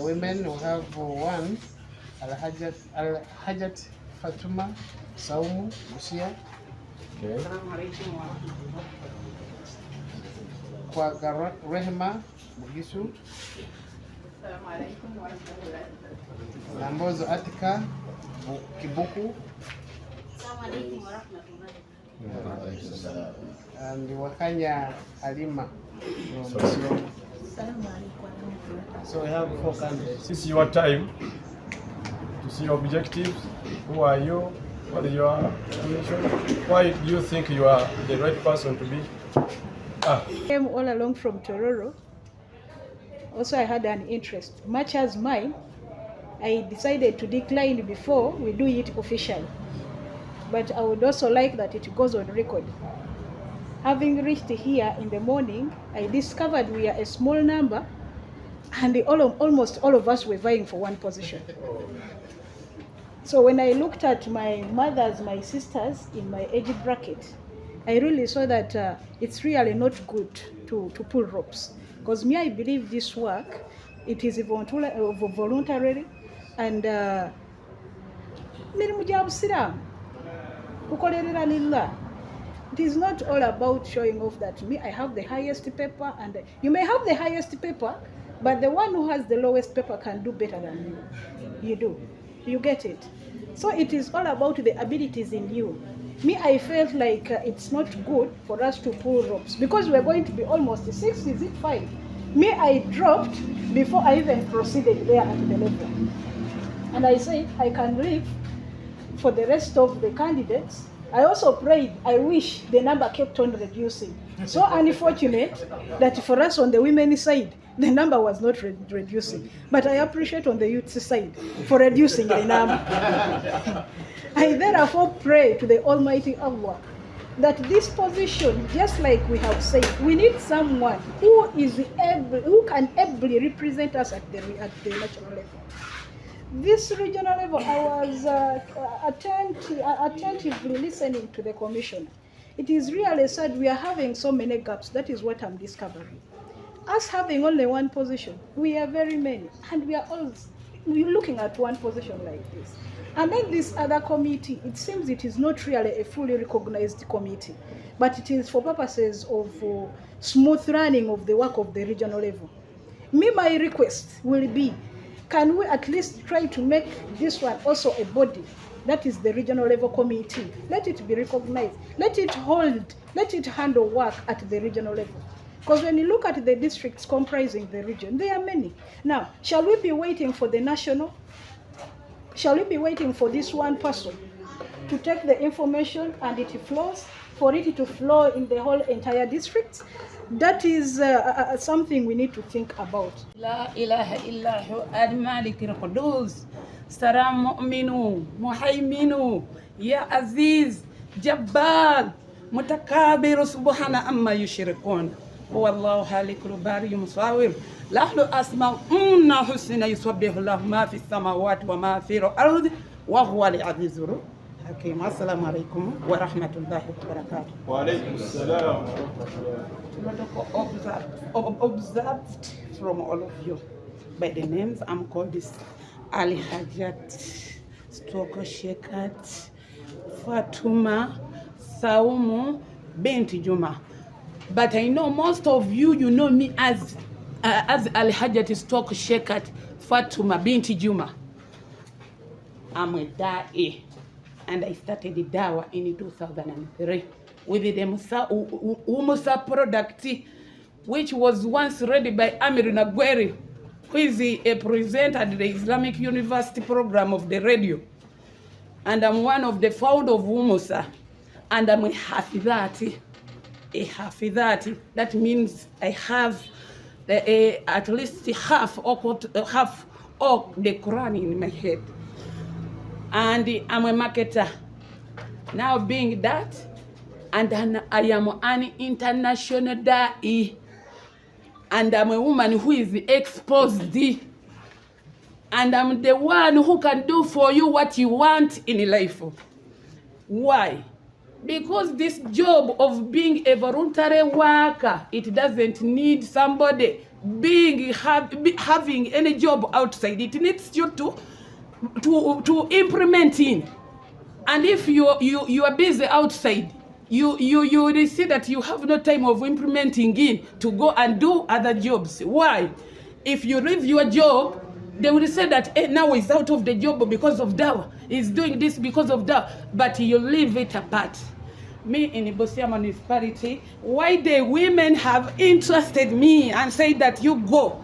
women, we have one, Al-Hajat Fatuma Saumu Musia. Okay. Kwa Rehema Mugisu. Nambozo Atika Kibuku. And Wakanya Alima. So we have 4 candidates. This is your time to see objectives. Who are you? What is your mission? Why do you think you are the right person to be? I came all along from Tororo. Also, I had an interest, much as mine. I decided to decline before we do it officially. But I would also like that it goes on record. Having reached here in the morning, I discovered we are a small number, and almost all of us were vying for one position. So when I looked at my mothers, my sisters in my age bracket, I really saw that it's really not good to pull ropes. Because me, I believe this work, it is voluntary, and it is not all about showing off that me, I have the highest paper, and you may have the highest paper, but the one who has the lowest paper can do better than you. You do. You get it? So it is all about the abilities in you. Me, I felt like it's not good for us to pull ropes because we're going to be almost 6, is it 5? Me, I dropped before I even proceeded there at the level. And I said, I can live for the rest of the candidates. I also prayed, I wish the number kept on reducing. So unfortunate that for us on the women's side, the number was not reducing. But I appreciate on the youth side for reducing the number. I therefore pray to the Almighty Allah that this position, just like we have said, we need someone who can ably represent us at the national level. This regional level, I was attentively listening to the commissioner. It is really sad we are having so many gaps. That is what I'm discovering. Us having only one position, we are very many, and we're looking at one position like this. And then this other committee, it seems it is not really a fully recognized committee, but it is for purposes of smooth running of the work of the regional level. My request will be, can we at least try to make this one also a body? That is the regional level committee. Let it be recognized. Let it handle work at the regional level. Because when you look at the districts comprising the region, there are many. Now, shall we be waiting for the national? Shall we be waiting for this one person to take the information and it flows, for it to flow in the whole entire district? That is something we need to think about. La ilaha illa hu al-malik al-qudus, salam mu'minu, muhaiminu, ya aziz, jabbar, mutakabiru subhana amma yushrikun. هو الله خالق الباري مصور له أسماء حسنى يسبح له ما في السماوات وما في الأرض وهو العزيز الحكيم. السلام عليكم ورحمة الله وبركاته. وعليكم السلام ورحمة الله. Observed from all of you by the names, I'm called this Al-Hajat Shekat Fatuma Saumu Binti Juma. But I know most of you, you know me as Al-Hajat Shekat Fatuma Binti Juma. I'm a Da'i, and I started the Dawa in 2003 with the UMSC product, which was once read by Amir Nagweri, who is a presenter at the Islamic University program of the radio. And I'm one of the founder of UMSC, and I'm a Hafidhati. That means I have at least half of the Quran in my head. And I'm a marketer. Now being that, and then I am an international da'i, and I'm a woman who is exposed, and I'm the one who can do for you what you want in life. Why? Because this job of being a voluntary worker, it doesn't need somebody having any job outside. It needs you to implement in. And if you are busy outside, you will see that you have no time of implementing in to go and do other jobs. Why? If you leave your job, they will say that now he's out of the job because of Dawa. He's doing this because of Dawa. But you leave it apart. Me in Busia municipality, why the women have interested me and say that you go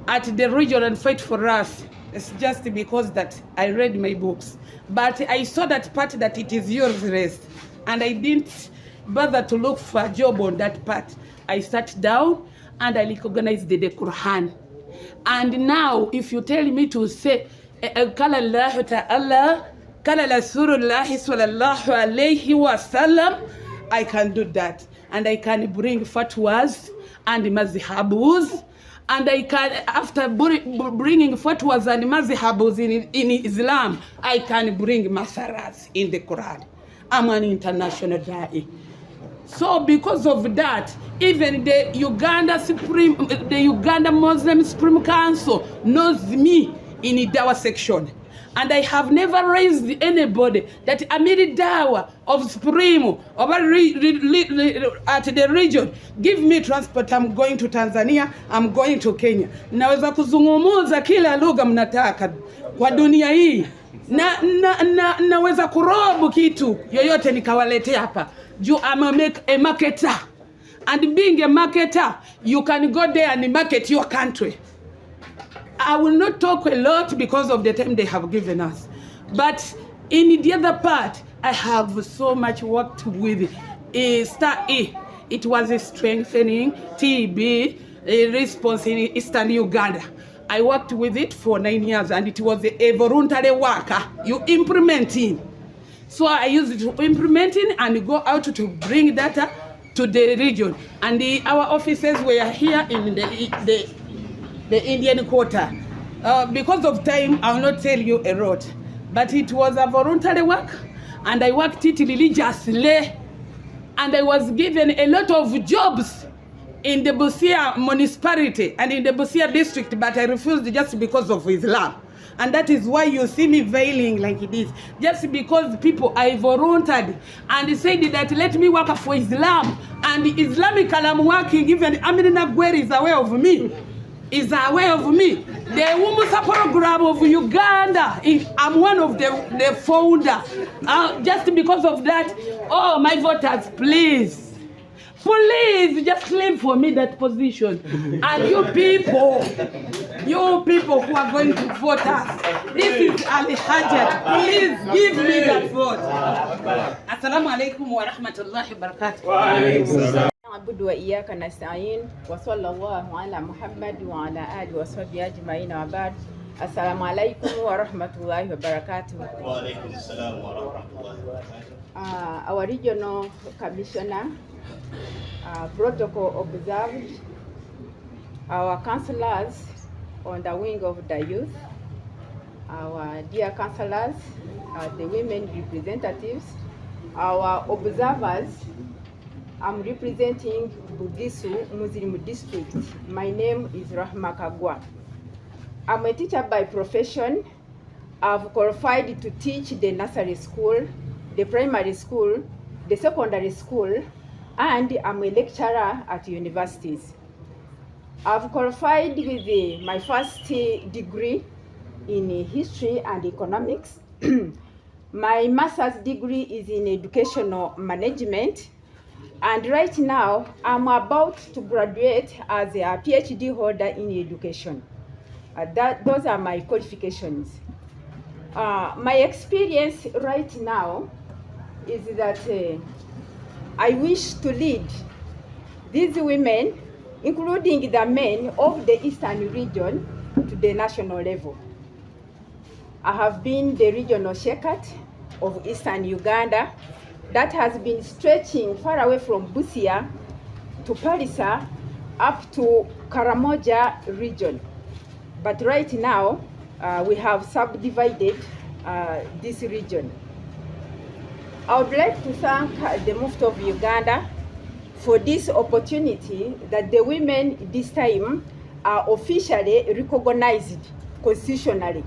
at the region and fight for us. It's just because that I read my books. But I saw that part that it is useless. And I didn't bother to look for a job on that part. I sat down and I recognized the Quran. And now, if you tell me to say, Kala Allah Ta'ala, Kala Rasulullah Sallallahu Alayhi Wa Sallam, I can do that. And I can bring fatwas and mazhabus. And I can, after bringing fatwas and mazhabus in Islam, I can bring masaras in the Quran. I'm an international da'i. So because of that, even the Uganda Muslim Supreme Council knows me in the Dawa section. And I have never raised anybody that Amiri Dawa of Supreme at the region, give me transport, I'm going to Tanzania, I'm going to Kenya. Naweza kuzungumuza kila lugha mnataka kwa dunia hii. Naweza kurobu kitu yoyote nikawaletea hapa. I'm a marketer. And being a marketer, you can go there and market your country. I will not talk a lot because of the time they have given us. But in the other part, I have so much worked with Star E. It was a strengthening TB response in Eastern Uganda. I worked with it for 9 years and it was a voluntary worker. You implement in. So I used it to implement in and go out to bring data to the region. And our officers were here in the Indian quarter. Because of time, I will not tell you a lot. But it was a voluntary work, and I worked it religiously. And I was given a lot of jobs in the Busia municipality and in the Busia district, but I refused just because of Islam. And that is why you see me veiling like it is. Just because people, I volunteered and said that let me work for Islam. And Islamic I'm working, even Amina Gweri is aware of me. Is aware of me. The UMSC program of Uganda, I'm one of the founder. Just because of that, oh, my voters, please just claim for me that position. And you people who are going to vote us, this is Ali Hajat, please give me that vote. Assalamu alaikum wa rahmatullahi wa barakatuh. نعبد وإياك نستعين وصلى الله على محمد وعلى آله وصحبه أجمعين وبعد السلام عليكم ورحمة الله وبركاته. وعليكم السلام ورحمة الله وبركاته. Our regional commissioner, protocol observed, our councillors on the wing of the youth, our dear councillors, the women representatives, our observers. I'm representing Bugisu Muslim district. My name is Rahma Kagwa. I'm a teacher by profession. I've qualified to teach the nursery school, the primary school, the secondary school, and I'm a lecturer at universities. I've qualified with my first degree in history and economics. My master's degree is in educational management. And right now, I'm about to graduate as a PhD holder in education. Those are my qualifications. My experience right now is that I wish to lead these women, including the men of the Eastern region, to the national level. I have been the regional shepherd of Eastern Uganda, that has been stretching far away from Busia to Parisa up to Karamoja region. But right now, we have subdivided this region. I would like to thank the Mufti of Uganda for this opportunity that the women this time are officially recognized constitutionally.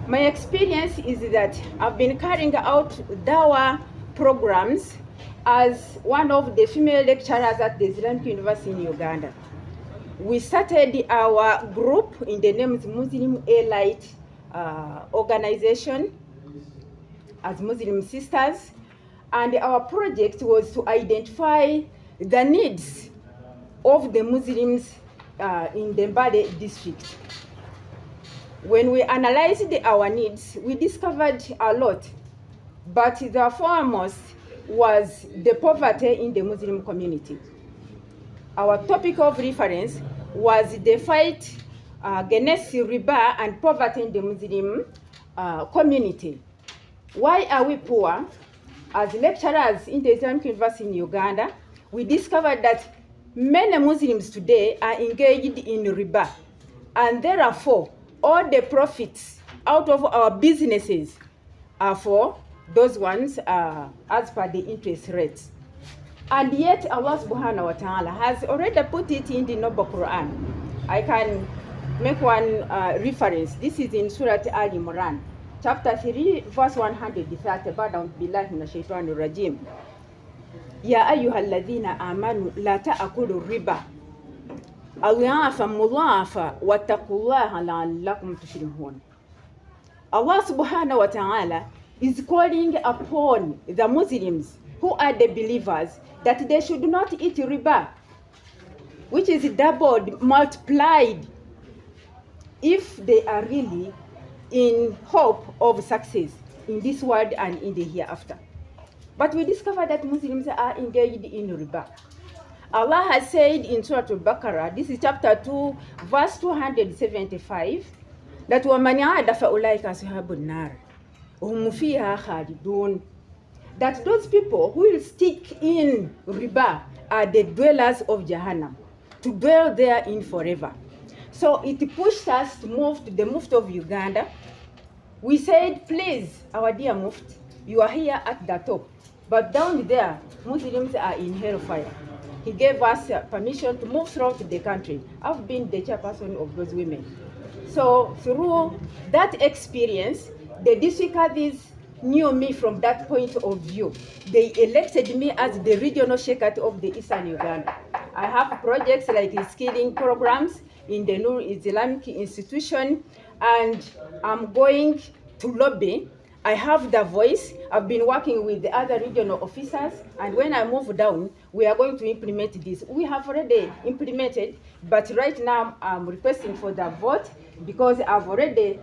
My experience is that I've been carrying out Dawa programs as one of the female lecturers at the Islamic University in Uganda. We started our group in the name of Muslim Elite organization as Muslim sisters, and our project was to identify the needs of the Muslims in the Mbale district. When we analyzed our needs, we discovered a lot, but the foremost was the poverty in the Muslim community. Our topic of reference was the fight against riba and poverty in the Muslim community. Why are we poor? As lecturers in the Islamic University in Uganda, we discovered that many Muslims today are engaged in riba, and therefore all the profits out of our businesses are for those ones as per the interest rates. And yet Allah subhanahu wa ta'ala has already put it in the Noble Quran. I can make one reference. This is in Surah Al Imran, chapter 3, verse 130. Ba'da billahi minash shaitanir rajim. Ya ayyuhalladhina amanu la ta'kulu riba adhafa mudhafa wattaqullaha la'allakum tuflihun. Allah subhanahu wa ta'ala is calling upon the Muslims who are the believers that they should not eat riba, which is doubled, multiplied, if they are really in hope of success in this world and in the hereafter. But we discover that Muslims are engaged in riba. Allah has said in Surah Al-Baqarah, this is chapter 2, verse 275, that وَمَنْ عَادَ فَأُولَٰئِكَ أَصْحَابُ النَّارِ وَهُمْ فِيهَا خَالِدُونَ. That those people who will stick in riba are the dwellers of Jahannam, to dwell therein forever. So it pushed us to move to the Mufti of Uganda. We said, please, our dear Mufti, you are here at the top, but down there, Muslims are in hellfire. He gave us permission to move throughout the country. I've been the chairperson of those women. So through that experience, the district caddies knew me from that point of view. They elected me as the regional sheikhat of the Eastern Uganda. I have projects like skilling programs in the Nur Islamic Institution, and I'm going to lobby. I have the voice. I've been working with the other regional officers, and when I move down, we are going to implement this. We have already implemented, but right now I'm requesting for the vote because I've already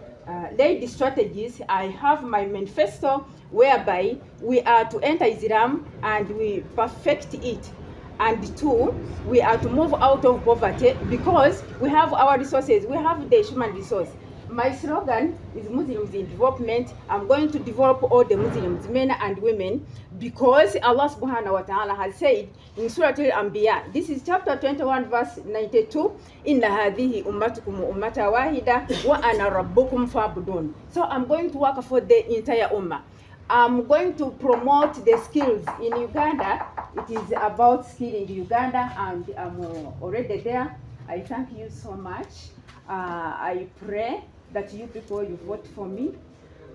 laid the strategies. I have my manifesto whereby we are to enter Islam and we perfect it. And two, we are to move out of poverty because we have our resources. We have the human resource. My slogan is Muslims in development. I'm going to develop all the Muslims, men and women, because Allah subhanahu wa ta'ala has said in Surah Al-Anbiya, this is chapter 21, verse 92, Inna hadhihi ummatukum ummata wahida wa ana rabbukum fa'budun. So I'm going to work for the entire ummah. I'm going to promote the skills in Uganda. It is about skill in Uganda, and I'm already there. I thank you so much. I pray that you people, you vote for me.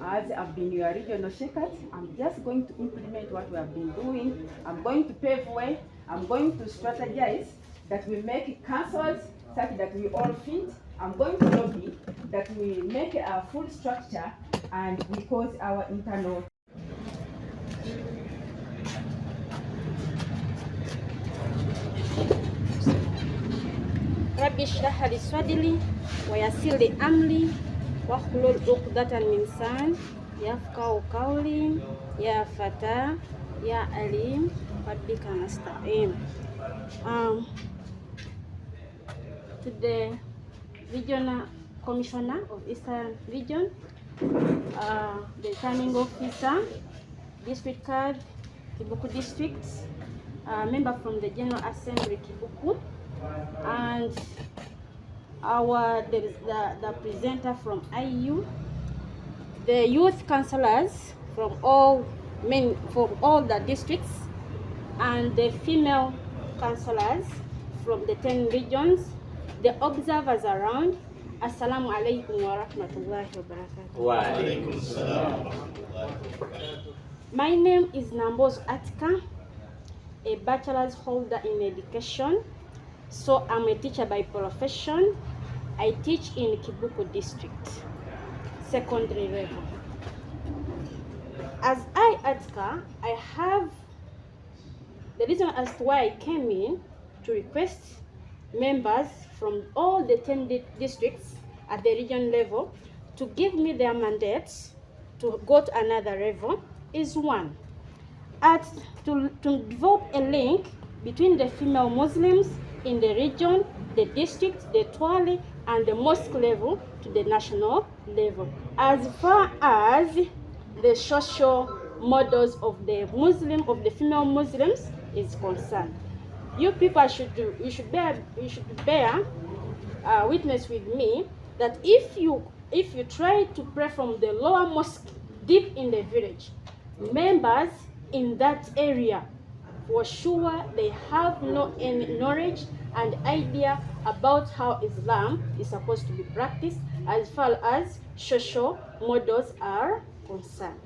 As I've been your regional sheikhat, I'm just going to implement what we have been doing. I'm going to pave way. I'm going to strategize that we make councils such that we all fit. I'm going to lobby that we make a full structure and we cause our internal. Rabbi shrah li sadri wa yassir li amri wahlul 'uqdatan min lisani yafqahu qawli ya fata ya alim rabbika nasta'in. To the regional commissioner of Eastern Region, the returning officer, district card, Kibuku district, member from the General Assembly Kibuku, and the presenter from IU, the youth councillors from all the districts, and the female councillors from the 10 regions, the observers around. Assalamu alaikum wa rahmatullahi wa barakatuh. Wa alaikum salam wa rahmatullahi wa barakatuh. My name is Nambozo Atika, a bachelor's holder in education. So I'm a teacher by profession. I teach in Kibuku district, secondary level. As Atika, I have the reason as to why I came in to request members from all the 10 districts at the region level to give me their mandates to go to another level is one, to develop a link between the female Muslims in the region, the district, the Twali, and the mosque level to the national level, as far as the social models of the female Muslims is concerned. You people should bear witness with me that if you try to pray from the lower mosque deep in the village, members in that area, for sure they have no any knowledge and idea about how Islam is supposed to be practiced as far as social models are concerned.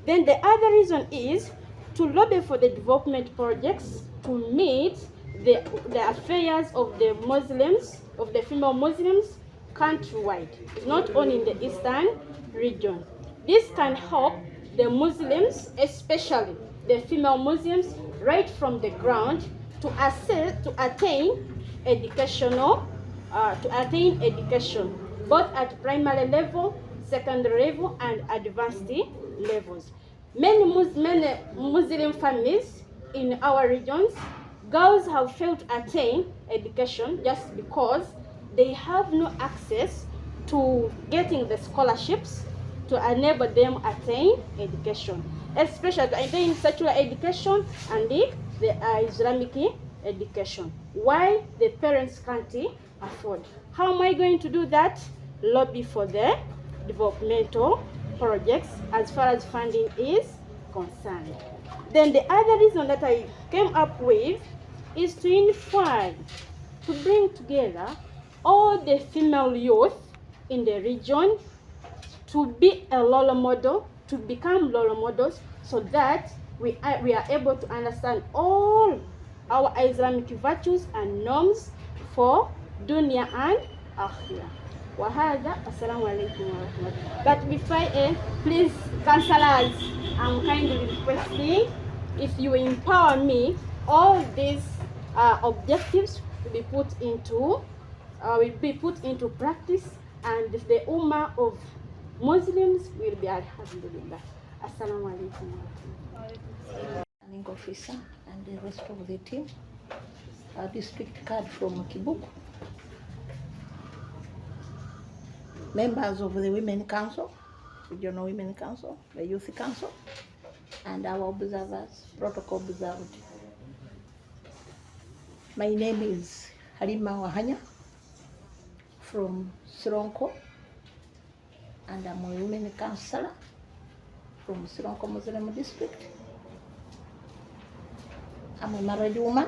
Then the other reason is to lobby for the development projects to meet the affairs of the Muslims, of the female Muslims countrywide, not only in the eastern region. This can help the Muslims, especially the female Muslims, right from the ground to attain education, both at primary level, secondary level, and advanced levels. Many Muslim families in our regions, girls have failed to attain education just because they have no access to getting the scholarships to enable them attain education, especially to attain secular education and the Islamic education. Why the parents can't afford? How am I going to do that? Lobby for the developmental projects as far as funding is concerned. Then the other reason that I came up with is to inform, to bring together all the female youth in the region to be a role model, to become role models, so that we are able to understand all our Islamic virtues and norms for dunya and akhirah. Wahada, assalamu alaikum wa rahmatullah. But before please, councillors, I'm kindly requesting if you empower me, all these objectives will be put into practice, and the ummah of Muslims will be alhamdulillah. Assalamu alaikum wa rahmatullah. Planning officer and the rest of the team. Our district card from Kibuku. Members of the Women Council, Regional Women Council, the Youth Council, and our observers, protocol observed. My name is Halima Wahanya from Sironko, and I'm a women councillor from Sironko Muslim district. I'm a married woman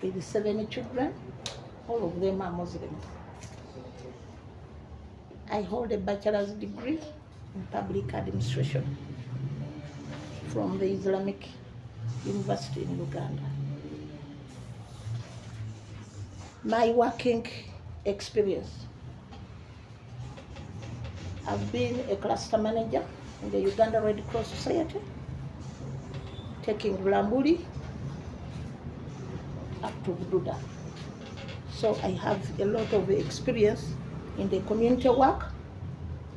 with 7 children, all of them are Muslim. I hold a bachelor's degree in public administration from the Islamic University in Uganda. My working experience: I've been a cluster manager in the Uganda Red Cross Society, taking Rulambuli up to Bududa. So I have a lot of experience in the community work,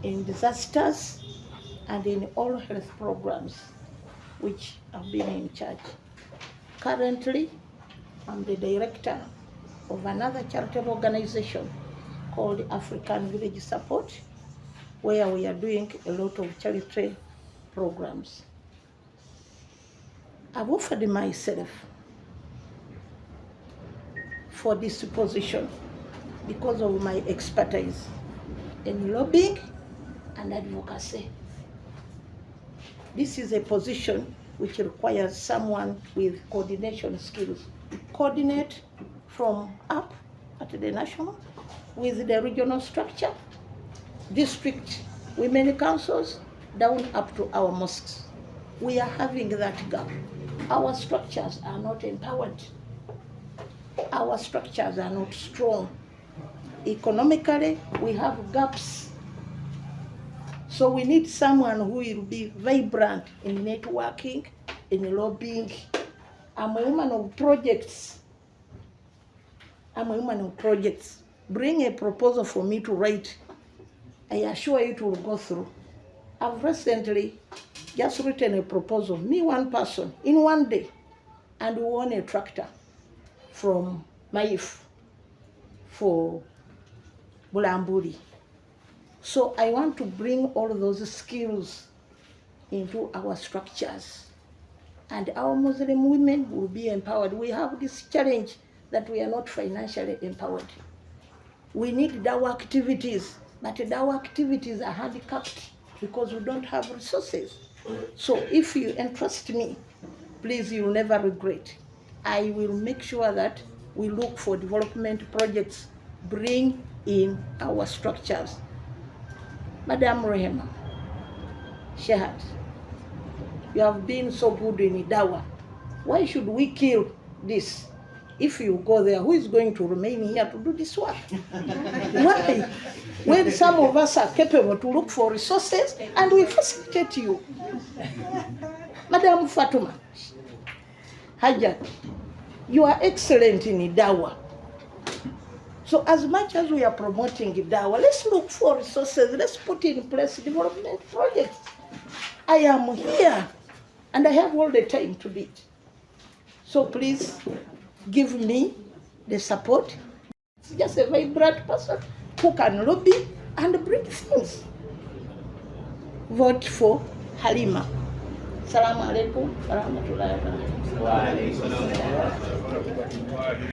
in disasters, and in all health programs, which I've been in charge. Currently, I'm the director of another charitable organization called African Village Support, where we are doing a lot of charity programs. I've offered myself for this position because of my expertise in lobbying and advocacy. This is a position which requires someone with coordination skills. Coordinate from up at the national with the regional structure, district women councils, down up to our mosques. We are having that gap. Our structures are not empowered. Our structures are not strong. Economically, we have gaps. So we need someone who will be vibrant in networking, in lobbying. I'm a woman of projects. Bring a proposal for me to write. I assure you it will go through. I've recently just written a proposal, me one person, in one day, and we won a tractor from Maif for Bulamburi. So I want to bring all those skills into our structures, and our Muslim women will be empowered. We have this challenge that we are not financially empowered. We need dawah activities, but dawah activities are handicapped because we don't have resources. So if you entrust me, please, you'll never regret. I will make sure that we look for development projects, bring in our structures. Madam Rehema, Shehat, you have been so good in Idawa. Why should we kill this? If you go there, who is going to remain here to do this work? Why? When some of us are capable to look for resources and we facilitate you. Madam Fatuma, Hajat, you are excellent in Idawa. So as much as we are promoting Idawa, let's look for resources, let's put in place development projects. I am here and I have all the time to do it. So please give me the support. It's just a vibrant person who can lobby and bring things. Vote for Halima. Assalamu alaikum wa rahmatullahi wa barakatuh.